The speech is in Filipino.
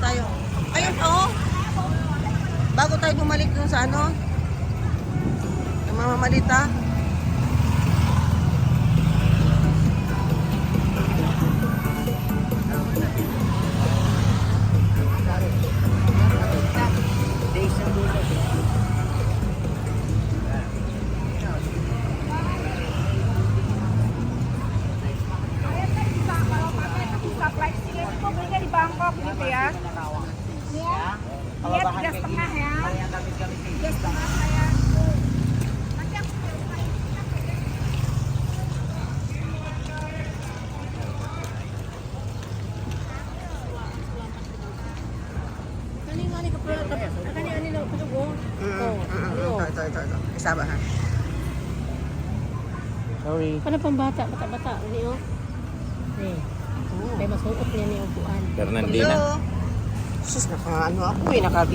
tayo. Ayun, oh. Bago tayo bumalik dun sa ano, yung mamamalita. Bangkok gitu ya. Ya. Lihat 3,5 ya. 3,5 saya. Nanti aku Kani ka ani na kudugo. Ito. Isaba ha. Sorry. Para pambata, bata-bata ni oh. Eh. Kaya masuot niya ni upuan. Fernandina. Sus, naka ano ako eh, naka